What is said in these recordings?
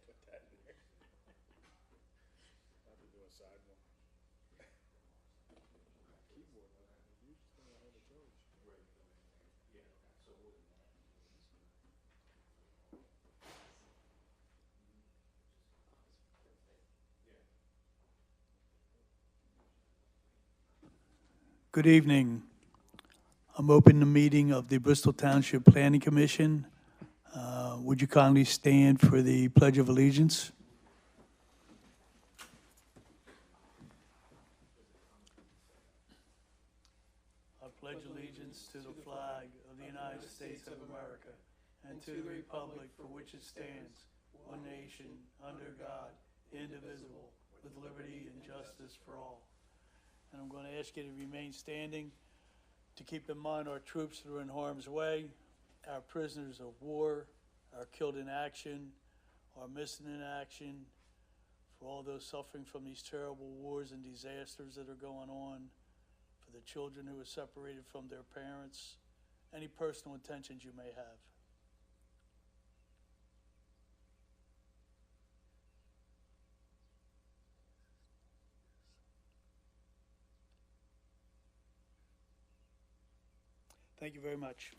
Put that in there. Have to do a side one. Keyboard, you just don't have a charge. Good evening. I'm opening the meeting of the Bristol Township Planning Commission. Would you kindly stand for the Pledge of Allegiance? I pledge allegiance to the flag of the United States of America and to the republic for which it stands, one nation, under God, indivisible, with liberty and justice for all. And I'm going to ask you to remain standing, to keep in mind our troops that are in harm's way, our prisoners of war, our killed in action, our missing in action, for all those suffering from these terrible wars and disasters that are going on, for the children who are separated from their parents, any personal intentions you may have. Thank you very much.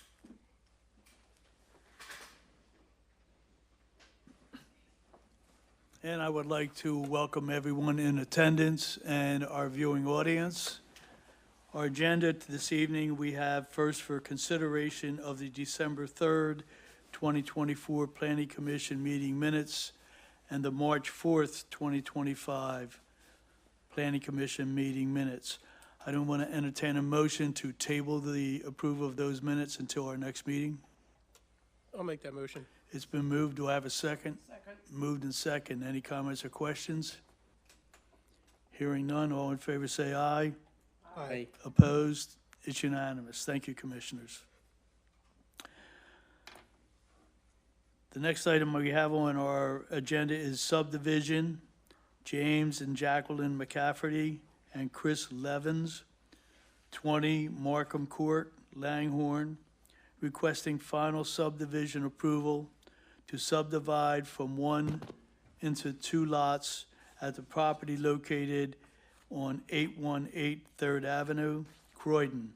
And I would like to welcome everyone in attendance and our viewing audience. Our agenda this evening, we have first for consideration of the December 3rd, 2024 Planning Commission meeting minutes and the March 4th, 2025 Planning Commission meeting minutes. I don't want to entertain a motion to table the approval of those minutes until our next meeting. I'll make that motion. It's been moved. Do I have a second? Second. Moved and second. Any comments or questions? Hearing none, all in favor say aye. Aye. Opposed? It's unanimous. Thank you, Commissioners. The next item we have on our agenda is subdivision. James and Jacqueline McCafferty and Chris Levens, 20 Markham Court, Langhorne, requesting final subdivision approval to subdivide from 1 into 2 lots at the property located on 818 3rd Avenue, Croydon.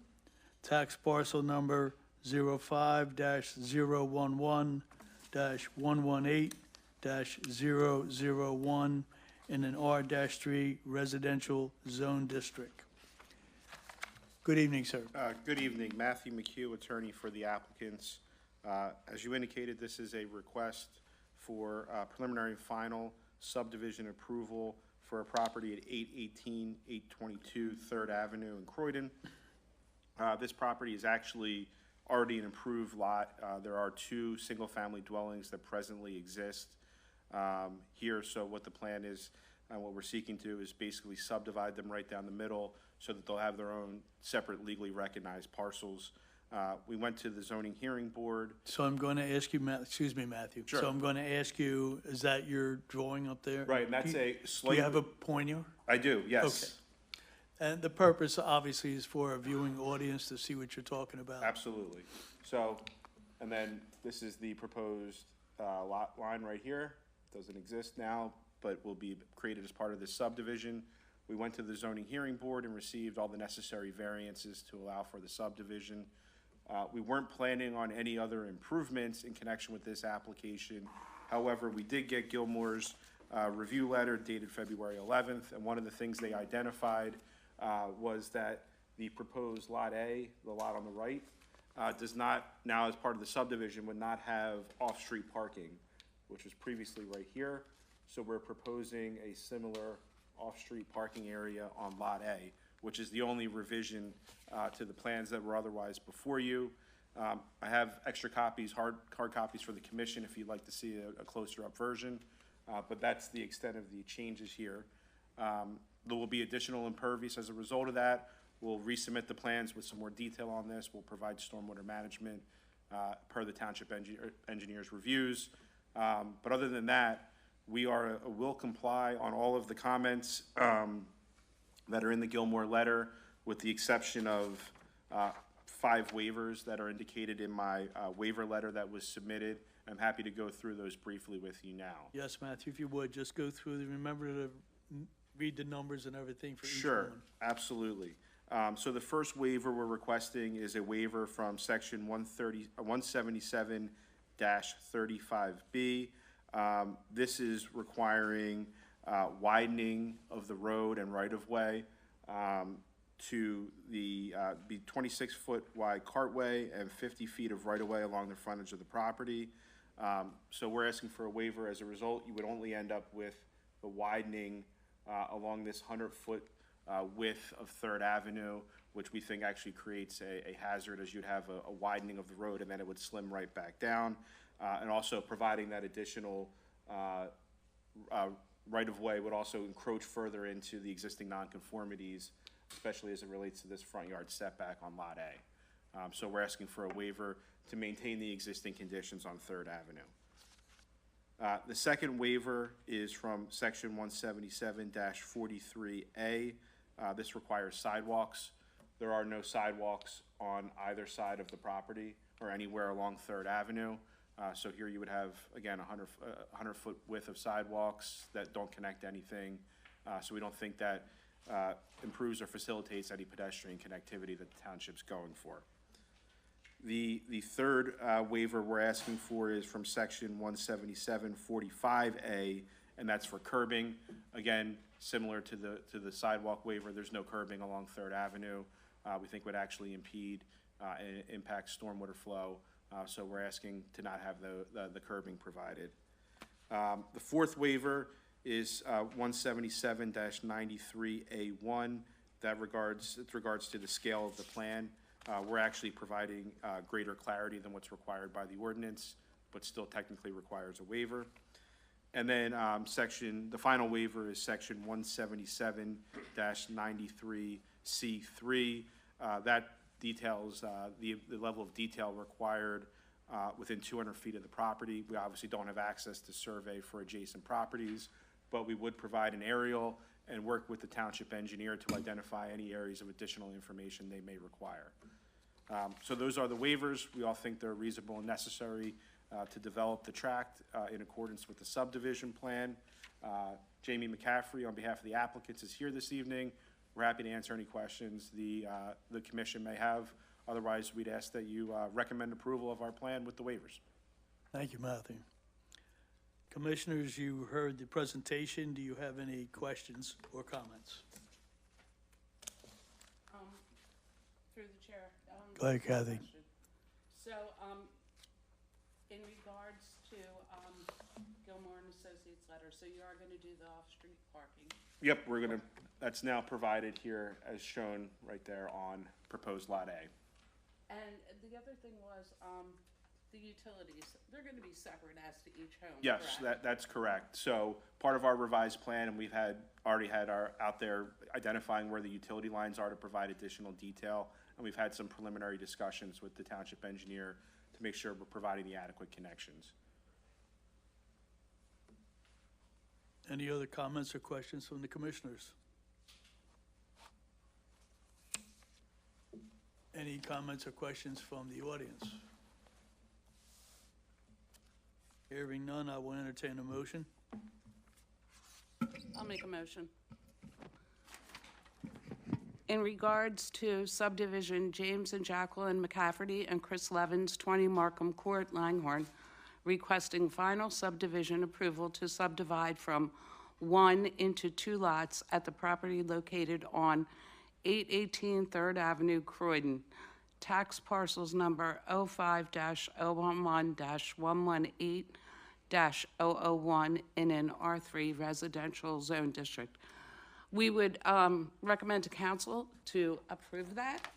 Tax parcel number 05-011-118-001 in an R-3 residential zone district. Good evening, sir. Good evening, Matthew McHugh, attorney for the applicants. As you indicated, this is a request for preliminary and final subdivision approval for a property at 818, 822 3rd Avenue in Croydon. This property is actually already an improved lot. There are 2 single-family dwellings that presently exist here. So what the plan is, and what we're seeking to do is basically subdivide them right down the middle so that they'll have their own separate legally recognized parcels. We went to the zoning hearing board. So I'm going to ask you, excuse me, Matthew. Sure. So I'm going to ask you, is that your drawing up there? Right, and that's Do you- a Do slight. you have a pointer? I do, yes. And the purpose, obviously, is for a viewing audience to see what you're talking about. Absolutely. So, and then this is the proposed lot line right here. Doesn't exist now, but will be created as part of this subdivision. We went to the zoning hearing board and received all the necessary variances to allow for the subdivision. We weren't planning on any other improvements in connection with this application. However, we did get Gilmore's review letter dated February 11th, and one of the things they identified was that the proposed Lot A, the lot on the right, does not, now as part of the subdivision, would not have off-street parking, which was previously right here. So we're proposing a similar off-street parking area on Lot A, which is the only revision to the plans that were otherwise before you. I have extra copies, hard copies for the commission if you'd like to see a closer up version, but that's the extent of the changes here. There will be additional impervious as a result of that. We'll resubmit the plans with some more detail on this. We'll provide stormwater management per the township engineer's reviews. But other than that, we will comply on all of the comments that are in the Gilmore letter, with the exception of 5 waivers that are indicated in my waiver letter that was submitted. I'm happy to go through those briefly with you now. Yes, Matthew, if you would, just go through remember to read the numbers and everything for each one. Sure, absolutely. So the first waiver we're requesting is a waiver from section 177-35B. This is requiring widening of the road and right-of-way to the be 26-foot wide cartway and 50 feet of right-of-way along the frontage of the property. So we're asking for a waiver. As a result, you would only end up with the widening along this 100-foot width of 3rd Avenue, which we think actually creates a hazard, as you'd have a widening of the road and then it would slim right back down. And also providing that additional right-of-way would also encroach further into the existing nonconformities, especially as it relates to this front yard setback on Lot A. So we're asking for a waiver to maintain the existing conditions on 3rd Avenue. The second waiver is from section 177-43A. This requires sidewalks. There are no sidewalks on either side of the property or anywhere along 3rd Avenue. So here you would have, again, 100-foot width of sidewalks that don't connect to anything. So we don't think that improves or facilitates any pedestrian connectivity that the township's going for. The third waiver we're asking for is from section 177-45A, and that's for curbing. Again, similar to the sidewalk waiver, there's no curbing along 3rd Avenue. We think would actually impede and impact stormwater flow. So we're asking to not have the curbing provided. The fourth waiver is 177-93A1. That regards to the scale of the plan. We're actually providing greater clarity than what's required by the ordinance, but still technically requires a waiver. And then the final waiver is section 177-93C3. That details the level of detail required within 200 feet of the property. We obviously don't have access to survey for adjacent properties, but we would provide an aerial and work with the township engineer to identify any areas of additional information they may require. So those are the waivers. We all think they're reasonable and necessary to develop the tract in accordance with the subdivision plan. Jamie McCaffrey, on behalf of the applicants, is here this evening. We're happy to answer any questions the commission may have. Otherwise, we'd ask that you recommend approval of our plan with the waivers. Thank you, Matthew. Commissioners, you heard the presentation. Do you have any questions or comments? Through the chair. Go ahead, Kathy. So, in regards to Gilmore and Associates letter, so you are going to do the off-street parking? Yep, that's now provided here as shown right there on proposed Lot A. And the other thing was, the utilities, they're going to be separate as to each home, Yes, correct? that's correct. So part of our revised plan, and we've already had out there identifying where the utility lines are to provide additional detail. And we've had some preliminary discussions with the township engineer to make sure we're providing the adequate connections. Any other comments or questions from the commissioners? Any comments or questions from the audience? Hearing none, I will entertain a motion. I'll make a motion. In regards to subdivision James and Jacqueline McCafferty and Chris Levins, 20 Markham Court, Langhorne, requesting final subdivision approval to subdivide from 1 into 2 lots at the property located on 818 3rd Avenue, Croydon. Tax parcels number 05-011-118-001 in an R3 residential zone district. We would recommend to council to approve that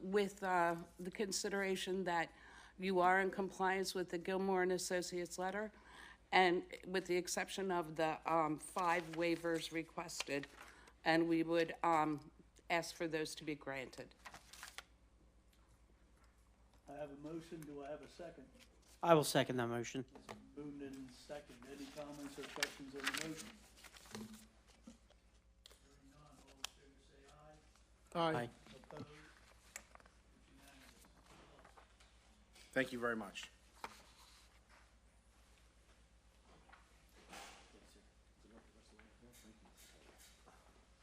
with the consideration that you are in compliance with the Gilmore and Associates letter, and with the exception of the 5 waivers requested, and we would ask for those to be granted. I have a motion. Do I have a second? I will second that motion. Moved in second. Any comments or questions on the motion? Hearing none, all in favor say aye. Aye. Opposed? Thank you very much.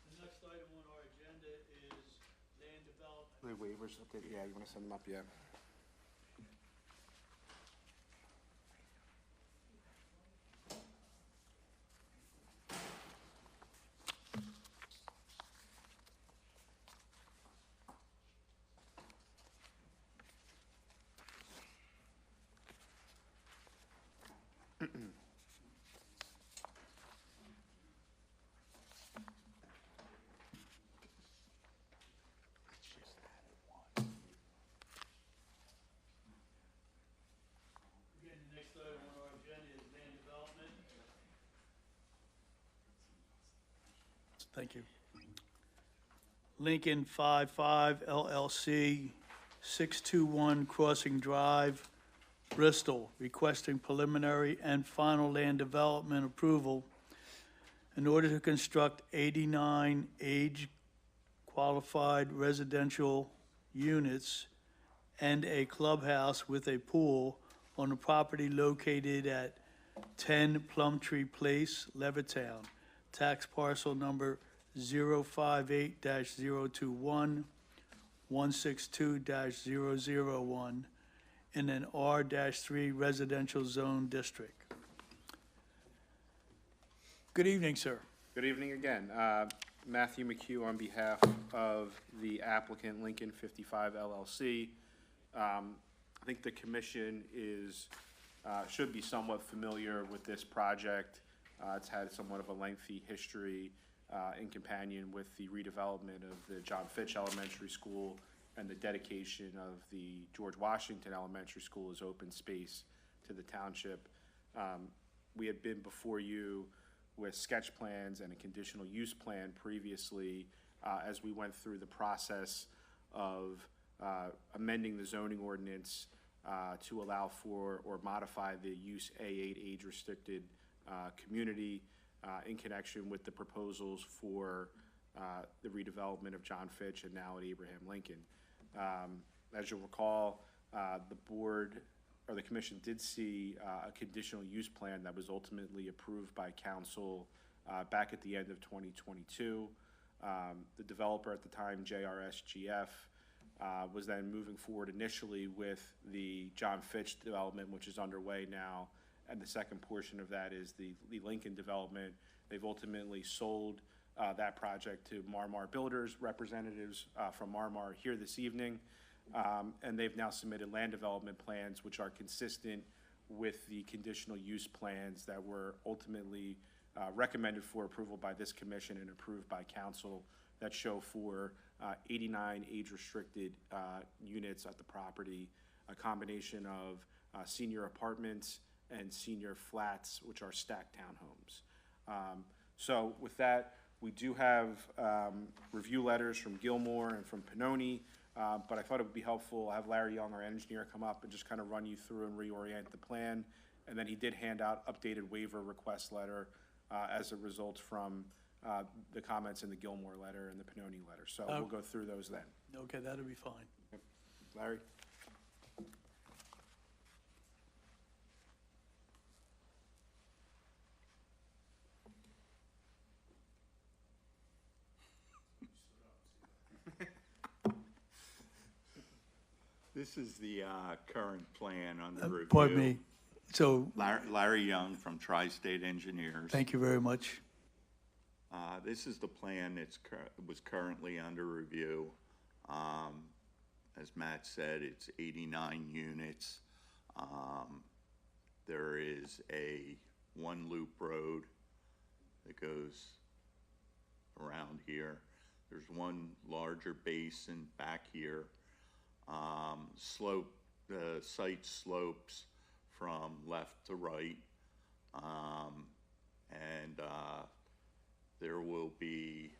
The next item on our agenda is land development. The waivers, okay, yeah, you want to send them up, yeah. Again, the next item on our agenda is land development. Thank you. Lincoln 55 LLC, 621 Crossing Drive, Bristol, requesting preliminary and final land development approval in order to construct 89 age-qualified residential units and a clubhouse with a pool on a property located at 10 Plumtree Place, Levittown, tax parcel number 058-021, 162-001, in an R-3 residential zone district. Good evening, sir. Good evening again. Matthew McHugh on behalf of the applicant Lincoln 55 LLC. I think the commission should be somewhat familiar with this project. It's had somewhat of a lengthy history in companion with the redevelopment of the John Fitch Elementary School and the dedication of the George Washington Elementary School as open space to the township. We had been before you with sketch plans and a conditional use plan previously as we went through the process of amending the zoning ordinance to allow for or modify the use A8 age-restricted community in connection with the proposals for the redevelopment of John Fitch and now at Abraham Lincoln. As you'll recall, the board or the commission did see a conditional use plan that was ultimately approved by council back at the end of 2022. The developer at the time, JRSGF, was then moving forward initially with the John Fitch development, which is underway now, and the second portion of that is the Lincoln development. They've ultimately sold that project to Marmar Builders. Representatives from Marmar here this evening, and they've now submitted land development plans which are consistent with the conditional use plans that were ultimately recommended for approval by this commission and approved by council that show for 89 age-restricted units at the property, a combination of senior apartments and senior flats, which are stacked townhomes. So with that, we do have review letters from Gilmore and from Pannoni, but I thought it would be helpful. I'll have Larry Young, our engineer, come up and just kind of run you through and reorient the plan. And then he did hand out updated waiver request letter as a result from the comments in the Gilmore letter and the Pannoni letter. So we'll go through those then. Okay, that'll be fine. Larry? This is the current plan under review. Pardon me. So, Larry Young from Tri-State Engineers. thank you very much. This is the plan that was currently under review. As Matt said, it's 89 units. There is a one-loop road that goes around here. There's one larger basin back here. The site slopes from left to right, and there will be,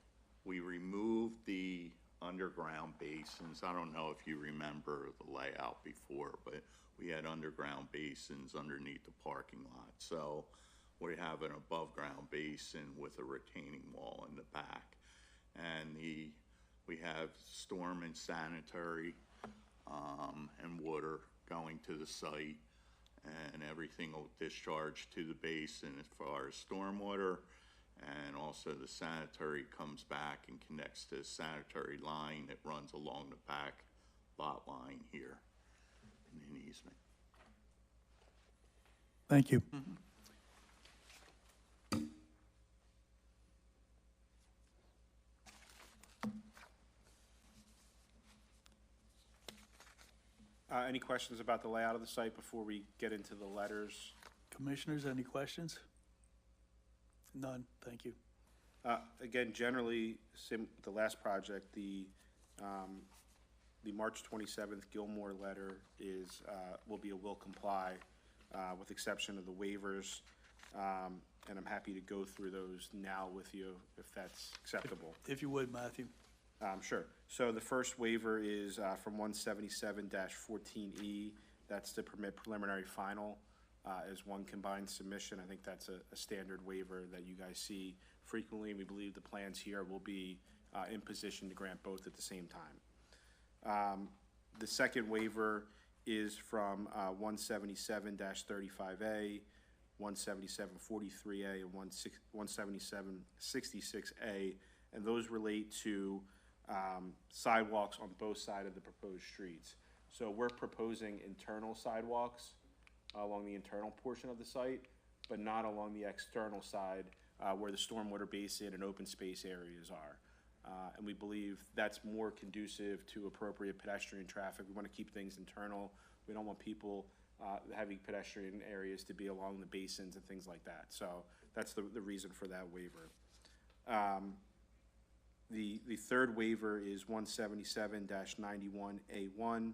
we removed the underground basins. I don't know if you remember the layout before, but we had underground basins underneath the parking lot. So we have an above ground basin with a retaining wall in the back, and we have storm and sanitary and water going to the site, and everything will discharge to the basin as far as stormwater, and also the sanitary comes back and connects to the sanitary line that runs along the back lot line here in an easement. Thank you. Any questions about the layout of the site before we get into the letters? Commissioners, any questions? None, thank you. Again, generally, the last project, the March 27th Gilmore letter is, will be a will comply, with exception of the waivers. And I'm happy to go through those now with you, if that's acceptable. If you would, Matthew. Sure. So the first waiver is from 177-14E. That's to permit preliminary final as one combined submission. I think that's a standard waiver that you guys see frequently, and we believe the plans here will be in position to grant both at the same time. The second waiver is from 177-35A, 177-43A, and 177-66A, and those relate to sidewalks on both sides of the proposed streets. So we're proposing internal sidewalks along the internal portion of the site, but not along the external side where the stormwater basin and open space areas are. And we believe that's more conducive to appropriate pedestrian traffic. We want to keep things internal. We don't want people having pedestrian areas to be along the basins and things like that. So that's the reason for that waiver. The third waiver is 177-91A1.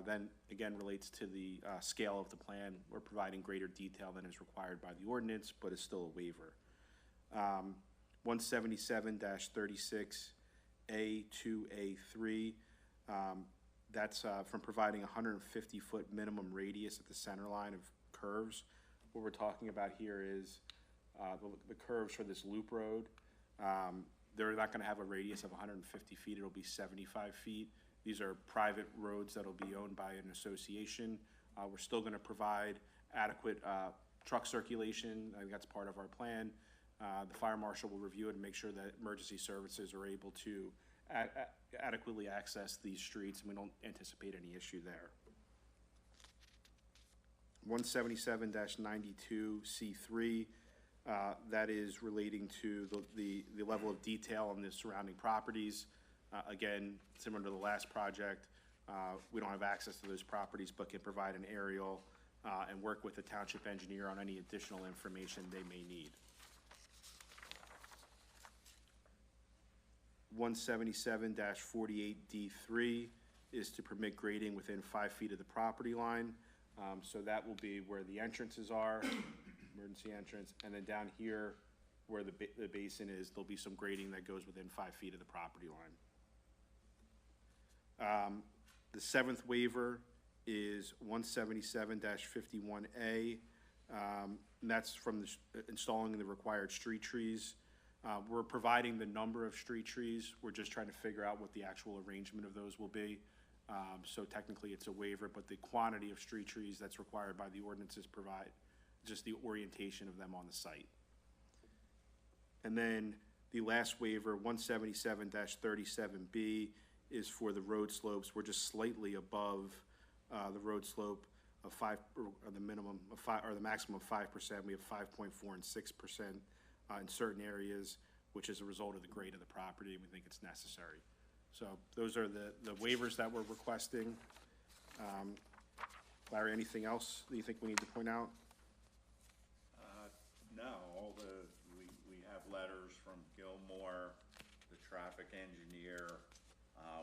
Then again relates to the scale of the plan. We're providing greater detail than is required by the ordinance, but it's still a waiver. 177-36A2A3. That's from providing 150-foot minimum radius at the center line of curves. What we're talking about here is the curves for this loop road. They're not going to have a radius of 150 feet. It'll be 75 feet. These are private roads that'll be owned by an association. We're still going to provide adequate truck circulation. I think that's part of our plan. The fire marshal will review it and make sure that emergency services are able to adequately access these streets, and we don't anticipate any issue there. 177-92C3. That is relating to the level of detail on the surrounding properties. Again, similar to the last project, we don't have access to those properties, but can provide an aerial and work with the township engineer on any additional information they may need. 177-48D3 is to permit grading within 5 feet of the property line. So that will be where the entrances are, emergency entrance, and then down here where the basin is, there'll be some grading that goes within 5 feet of the property line. The seventh waiver is 177-51A, and that's from installing the required street trees. We're providing the number of street trees. We're just trying to figure out what the actual arrangement of those will be. So technically it's a waiver, but the quantity of street trees that's required by the ordinances provide just the orientation of them on the site. And then the last waiver, 177-37B, is for the road slopes. We're just slightly above the road slope of the minimum of 5, or the maximum of 5%. We have 5.4 and 6% in certain areas, which is a result of the grade of the property, and we think it's necessary. So those are the waivers that we're requesting. Larry, anything else that you think we need to point out? No, we have letters from Gilmore, the traffic engineer.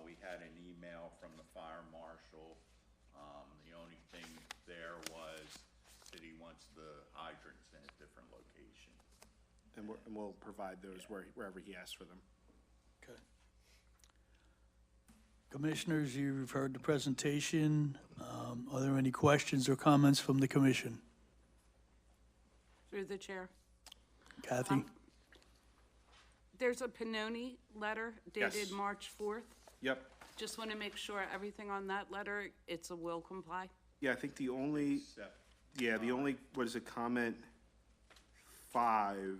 We had an email from the fire marshal. The only thing there was that he wants the hydrants in a different location. And we'll provide those wherever he asks for them. Okay. Commissioners, you've heard the presentation. Are there any questions or comments from the commission? Through the chair. Kathy? There's a Pannoni letter dated Yes. March 4th. Yep. Just want to make sure everything on that letter, it's a will comply. Yeah, I think the only, what is it, comment 5,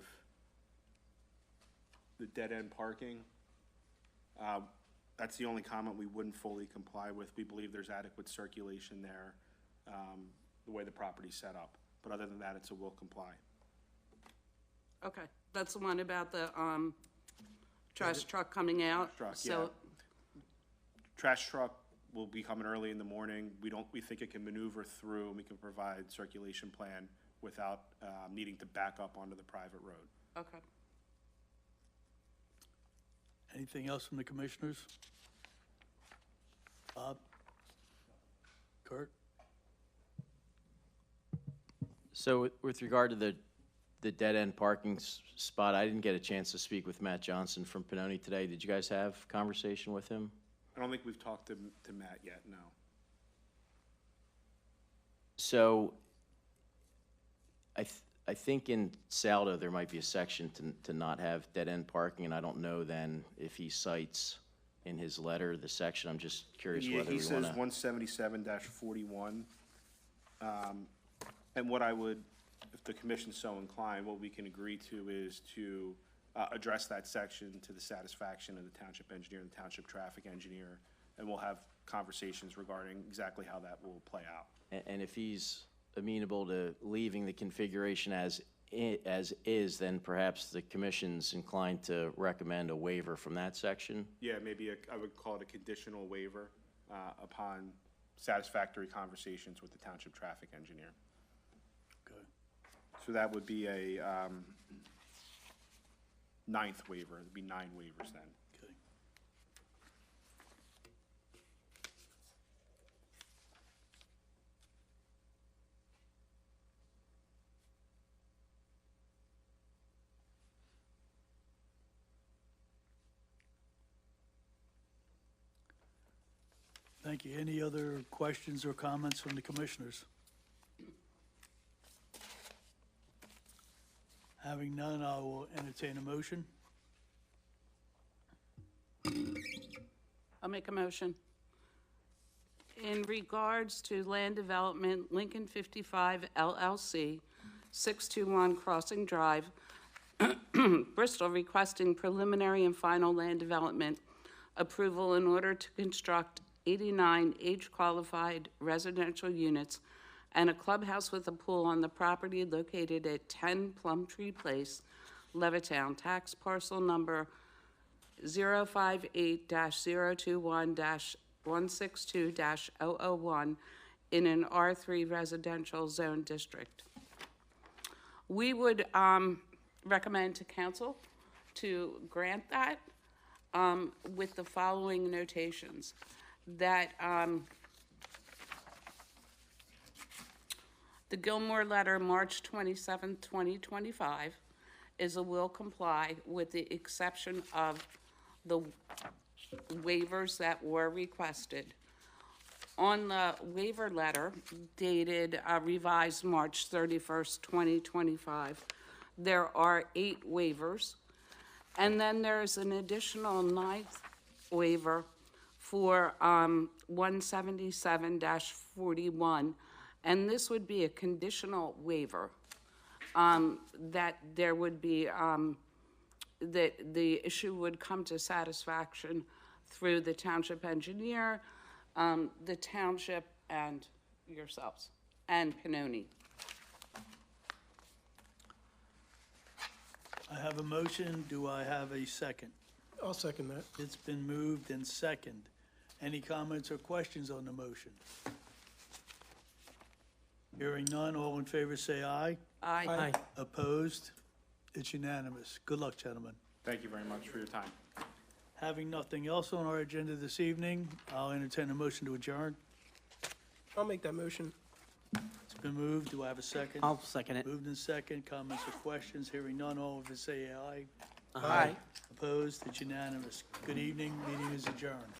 the dead-end parking. That's the only comment we wouldn't fully comply with. We believe there's adequate circulation there, the way the property's set up. But other than that, it's a will comply. Okay, that's the one about the, trash truck coming out? Truck, So, Trash truck will be coming early in the morning. We think it can maneuver through, and we can provide circulation plan without, needing to back up onto the private road. okay. Anything else from the commissioners? Bob? Kurt? So with regard to the dead-end parking spot, I didn't get a chance to speak with Matt Johnson from Pinoni today. Did you guys have conversation with him? I don't think we've talked to Matt yet, no. So I think in Saldo, there might be a section to not have dead-end parking, and I don't know then if he cites in his letter the section. I'm just curious Yeah, whether he we says want to. 177-41. And what I would, if the commission's so inclined, what we can agree to is to address that section to the satisfaction of the township engineer and the township traffic engineer, and we'll have conversations regarding exactly how that will play out. And if he's amenable to leaving the configuration as is, then perhaps the commission's inclined to recommend a waiver from that section? Yeah, maybe I would call it a conditional waiver upon satisfactory conversations with the township traffic engineer. Okay. So that would be a 9th waiver. There'd be 9 waivers then. Okay. Thank you. Any other questions or comments from the commissioners? Having none, I will entertain a motion. I'll make a motion. In regards to land development, Lincoln 55 LLC, 621 Crossing Drive, Bristol, requesting preliminary and final land development approval in order to construct 89 age-qualified residential units and a clubhouse with a pool on the property located at 10 Plumtree Place, Levittown, tax parcel number 058-021-162-001 in an R3 residential zone district. We would recommend to council to grant that with the following notations. That the Gilmore letter, March 27, 2025, is a will comply with the exception of the waivers that were requested. On the waiver letter dated revised March 31st, 2025, there are 8 waivers. And then there's an additional 9th waiver for 177-41, and this would be a conditional waiver that there would be, that the issue would come to satisfaction through the township engineer, the township, and yourselves, and Pinoni. I have a motion. Do I have a second? I'll second that. It's been moved and second. Any comments or questions on the motion? Hearing none, all in favor say aye. Aye. Opposed? It's unanimous. Good luck, gentlemen. Thank you very much for your time. Having nothing else on our agenda this evening, I'll entertain a motion to adjourn. I'll make that motion. It's been moved. Do I have a second? I'll second it. Moved and second. Comments or questions? Hearing none, all in favor say aye. Aye. Opposed? It's unanimous. Good evening. Meeting is adjourned.